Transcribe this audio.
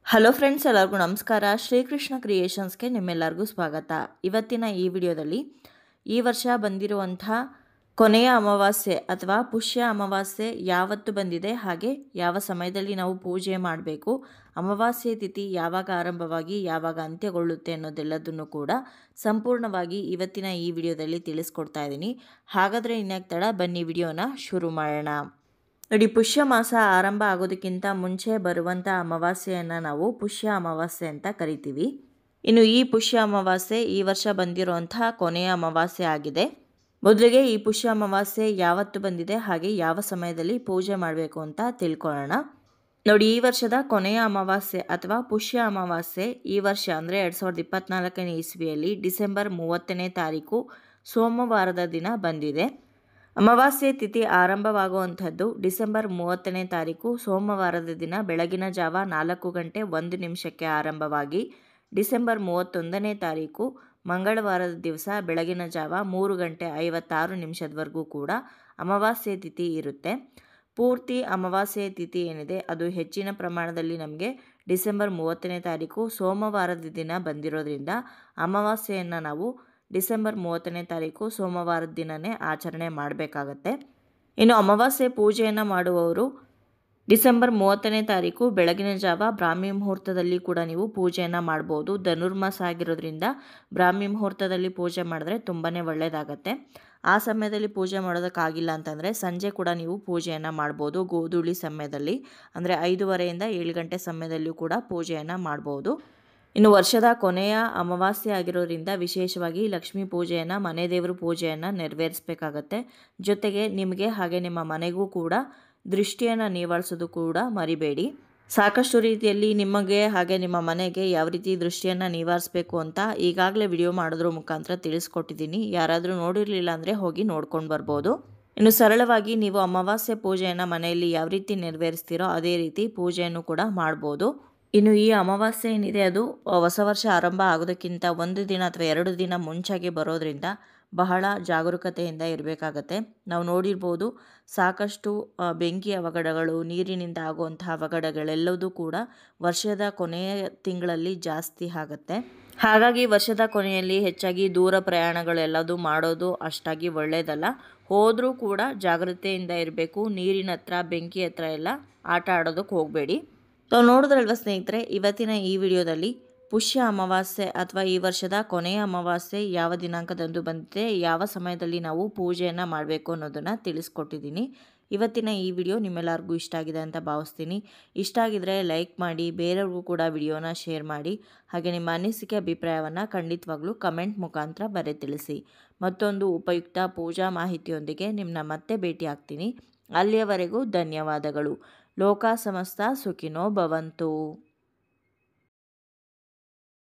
Hello friends, ಎಲ್ಲರಿಗೂ ನಮಸ್ಕಾರ. ಶ್ರೀಕೃಷ್ಣ ಕ್ರಿಯೇಷನ್ಸ್ಗೆ ನಿಮ್ಮೆಲ್ಲರಿಗೂ ಸ್ವಾಗತ. ಇವತ್ತಿನ ಈ ವಿಡಿಯೋದಲ್ಲಿ ಈ ವರ್ಷ ಬಂದಿರುವಂಥ ಕೊನೆಯ ಅಮಾವಾಸ್ಯೆ ಅಥವಾ ಪುಷ್ಯ ಅಮಾವಾಸ್ಯೆ ಯಾವತ್ತು ಬಂದಿದೆ, ಹಾಗೆ ಯಾವ ಸಮಯದಲ್ಲಿ ನಾವು ಪೂಜೆ ಮಾಡಬೇಕು, ಅಮಾವಾಸ್ಯೆ ತಿಥಿ ಯಾವಾಗ ಆರಂಭವಾಗಿ ಯಾವಾಗ ಅಂತ್ಯಗೊಳ್ಳುತ್ತೆ ಅನ್ನೋದೆಲ್ಲದನ್ನು ಕೂಡ ಸಂಪೂರ್ಣವಾಗಿ ಇವತ್ತಿನ ಈ ವಿಡಿಯೋದಲ್ಲಿ ತಿಳಿಸ್ಕೊಡ್ತಾ ಇದ್ದೀನಿ. ಹಾಗಾದರೆ ಇನ್ಯಾಕೆ ತಡ, ಬನ್ನಿ ವಿಡಿಯೋನ ಶುರು ಮಾಡೋಣ. ನೋಡಿ, ಪುಷ್ಯ ಮಾಸ ಆರಂಭ ಆಗೋದಕ್ಕಿಂತ ಮುಂಚೆ ಬರುವಂಥ ಅಮಾವಾಸ್ಯೆಯನ್ನು ನಾವು ಪುಷ್ಯ ಅಮಾವಾಸ್ಯೆ ಅಂತ ಕರಿತೀವಿ. ಇನ್ನು ಈ ಪುಷ್ಯ ಅಮಾವಾಸ್ಯೆ ಈ ವರ್ಷ ಬಂದಿರುವಂಥ ಕೊನೆಯ ಅಮಾವಾಸ್ಯೆ ಆಗಿದೆ. ಮೊದಲಿಗೆ ಈ ಪುಷ್ಯ ಅಮಾವಾಸ್ಯೆ ಯಾವತ್ತು ಬಂದಿದೆ, ಹಾಗೆ ಯಾವ ಸಮಯದಲ್ಲಿ ಪೂಜೆ ಮಾಡಬೇಕು ಅಂತ ತಿಳ್ಕೊಳ್ಳೋಣ. ನೋಡಿ, ಈ ವರ್ಷದ ಕೊನೆಯ ಅಮಾವಾಸ್ಯೆ ಅಥವಾ ಪುಷ್ಯ ಅಮಾವಾಸ್ಯೆ ಈ ವರ್ಷ ಅಂದರೆ 2024ನೇ ಇಸ್ವಿಯಲ್ಲಿ ಡಿಸೆಂಬರ್ 30ನೇ ತಾರೀಕು ಸೋಮವಾರದ ದಿನ ಬಂದಿದೆ. ಅಮಾವಾಸ್ಯೆ ತಿಥಿ ಆರಂಭವಾಗುವಂಥದ್ದು ಡಿಸೆಂಬರ್ 30ನೇ ತಾರೀಕು ಸೋಮವಾರದ ದಿನ ಬೆಳಗಿನ ಜಾವ 4:01 ಆರಂಭವಾಗಿ ಡಿಸೆಂಬರ್ 31ನೇ ತಾರೀಕು ಮಂಗಳವಾರದ ದಿವಸ ಬೆಳಗಿನ ಜಾವ 3:56 ಕೂಡ ಅಮಾವಾಸ್ಯೆ ತಿಥಿ ಇರುತ್ತೆ. ಪೂರ್ತಿ ಅಮಾವಾಸ್ಯೆ ತಿಥಿ ಏನಿದೆ ಅದು ಹೆಚ್ಚಿನ ಪ್ರಮಾಣದಲ್ಲಿ ನಮಗೆ ಡಿಸೆಂಬರ್ 30ನೇ ತಾರೀಕು ಸೋಮವಾರದ ದಿನ ಬಂದಿರೋದ್ರಿಂದ ಅಮಾವಾಸ್ಯೆಯನ್ನು ನಾವು ಡಿಸೆಂಬರ್ 30ನೇ ತಾರೀಕು ಸೋಮವಾರದ ದಿನವೇ ಆಚರಣೆ ಮಾಡಬೇಕಾಗತ್ತೆ. ಇನ್ನು ಅಮಾವಾಸ್ಯೆ ಪೂಜೆಯನ್ನು ಮಾಡುವವರು ಡಿಸೆಂಬರ್ 30ನೇ ತಾರೀಕು ಬೆಳಗಿನ ಜಾವ ಬ್ರಾಹ್ಮಿ ಮುಹೂರ್ತದಲ್ಲಿ ಕೂಡ ನೀವು ಪೂಜೆಯನ್ನು ಮಾಡ್ಬೋದು. ಧನುರ್ಮಾಸ ಆಗಿರೋದ್ರಿಂದ ಬ್ರಾಹ್ಮಿ ಮುಹೂರ್ತದಲ್ಲಿ ಪೂಜೆ ಮಾಡಿದ್ರೆ ತುಂಬಾ ಒಳ್ಳೆಯದಾಗತ್ತೆ. ಆ ಸಮಯದಲ್ಲಿ ಪೂಜೆ ಮಾಡೋದಕ್ಕಾಗಿಲ್ಲ ಅಂತಂದರೆ ಸಂಜೆ ಕೂಡ ನೀವು ಪೂಜೆಯನ್ನು ಮಾಡ್ಬೋದು. ಗೋಧೂಳಿ ಸಮಯದಲ್ಲಿ ಅಂದರೆ 5:30ಯಿಂದ 7 ಗಂಟೆ ಸಮಯದಲ್ಲಿಯೂ ಕೂಡ ಪೂಜೆಯನ್ನು ಮಾಡ್ಬೋದು. ಇನ್ನು ವರ್ಷದ ಕೊನೆಯ ಅಮಾವಾಸ್ಯೆ ಆಗಿರೋದ್ರಿಂದ ವಿಶೇಷವಾಗಿ ಲಕ್ಷ್ಮೀ ಪೂಜೆಯನ್ನು, ಮನೆ ದೇವರು ಪೂಜೆಯನ್ನು ನೆರವೇರಿಸಬೇಕಾಗತ್ತೆ. ಜೊತೆಗೆ ನಿಮಗೆ ಹಾಗೆ ನಿಮ್ಮ ಮನೆಗೂ ಕೂಡ ದೃಷ್ಟಿಯನ್ನು ನಿವಾರಿಸೋದು ಕೂಡ ಮರಿಬೇಡಿ. ಸಾಕಷ್ಟು ರೀತಿಯಲ್ಲಿ ನಿಮಗೆ ಹಾಗೆ ನಿಮ್ಮ ಮನೆಗೆ ಯಾವ ರೀತಿ ದೃಷ್ಟಿಯನ್ನು ನಿವಾರಿಸಬೇಕು ಅಂತ ಈಗಾಗಲೇ ವಿಡಿಯೋ ಮಾಡೋದ್ರ ಮುಖಾಂತರ ತಿಳಿಸ್ಕೊಟ್ಟಿದ್ದೀನಿ. ಯಾರಾದರೂ ನೋಡಿರಲಿಲ್ಲ ಅಂದರೆ ಹೋಗಿ ನೋಡ್ಕೊಂಡು ಬರ್ಬೋದು. ಇನ್ನು ಸರಳವಾಗಿ ನೀವು ಅಮಾವಾಸ್ಯೆ ಪೂಜೆಯನ್ನು ಮನೆಯಲ್ಲಿ ಯಾವ ರೀತಿ ನೆರವೇರಿಸ್ತೀರೋ ಅದೇ ರೀತಿ ಪೂಜೆಯನ್ನು ಕೂಡ ಮಾಡ್ಬೋದು. ಇನ್ನು ಈ ಅಮಾವಾಸ್ಯೆ ಏನಿದೆ ಅದು ಹೊಸ ವರ್ಷ ಆರಂಭ ಆಗೋದಕ್ಕಿಂತ 1 ದಿನ ಅಥವಾ 2 ದಿನ ಮುಂಚಾಗಿ ಬರೋದ್ರಿಂದ ಬಹಳ ಜಾಗರೂಕತೆಯಿಂದ ಇರಬೇಕಾಗತ್ತೆ. ನಾವು ನೋಡಿರ್ಬೋದು, ಸಾಕಷ್ಟು ಬೆಂಕಿ ಅವಘಡಗಳು, ನೀರಿನಿಂದ ಆಗುವಂತಹ ಅವಘಡಗಳೆಲ್ಲದೂ ಕೂಡ ವರ್ಷದ ಕೊನೆಯ ತಿಂಗಳಲ್ಲಿ ಜಾಸ್ತಿ ಆಗುತ್ತೆ. ಹಾಗಾಗಿ ವರ್ಷದ ಕೊನೆಯಲ್ಲಿ ಹೆಚ್ಚಾಗಿ ದೂರ ಪ್ರಯಾಣಗಳೆಲ್ಲದೂ ಮಾಡೋದು ಅಷ್ಟಾಗಿ ಒಳ್ಳೆಯದಲ್ಲ. ಹೋದರೂ ಕೂಡ ಜಾಗ್ರತೆಯಿಂದ ಇರಬೇಕು. ನೀರಿನ ಹತ್ರ, ಬೆಂಕಿ ಹತ್ರ ಎಲ್ಲ ಆಟ ಆಡೋದಕ್ಕೆ ಹೋಗಬೇಡಿ. ತಾವು ನೋಡಿದ್ರಲ್ವ ಸ್ನೇಹಿತರೆ, ಇವತ್ತಿನ ಈ ವಿಡಿಯೋದಲ್ಲಿ ಪುಷ್ಯ ಅಮಾವಾಸ್ಯೆ ಅಥವಾ ಈ ವರ್ಷದ ಕೊನೆಯ ಅಮಾವಾಸ್ಯೆ ಯಾವ ದಿನಾಂಕದಂದು ಬಂದಿದೆ, ಯಾವ ಸಮಯದಲ್ಲಿ ನಾವು ಪೂಜೆಯನ್ನು ಮಾಡಬೇಕು ಅನ್ನೋದನ್ನು ತಿಳಿಸ್ಕೊಟ್ಟಿದ್ದೀನಿ. ಇವತ್ತಿನ ಈ ವಿಡಿಯೋ ನಿಮ್ಮೆಲ್ಲರಿಗೂ ಇಷ್ಟ ಆಗಿದೆ ಅಂತ ಭಾವಿಸ್ತೀನಿ. ಇಷ್ಟ ಆಗಿದರೆ ಲೈಕ್ ಮಾಡಿ, ಬೇರೆಯವ್ರಿಗೂ ಕೂಡ ವಿಡಿಯೋನ ಶೇರ್ ಮಾಡಿ, ಹಾಗೆ ನಿಮ್ಮ ಅನಿಸಿಕೆ ಅಭಿಪ್ರಾಯವನ್ನು ಖಂಡಿತವಾಗ್ಲೂ ಕಮೆಂಟ್ ಮುಖಾಂತರ ಬರೆದು ತಿಳಿಸಿ. ಮತ್ತೊಂದು ಉಪಯುಕ್ತ ಪೂಜಾ ಮಾಹಿತಿಯೊಂದಿಗೆ ನಿಮ್ಮನ್ನ ಮತ್ತೆ ಭೇಟಿ ಆಗ್ತೀನಿ. ಅಲ್ಲಿಯವರೆಗೂ ಧನ್ಯವಾದಗಳು. ಲೋಕ ಸಮಸ್ತ ಸುಖಿನೋ ಭವಂತು.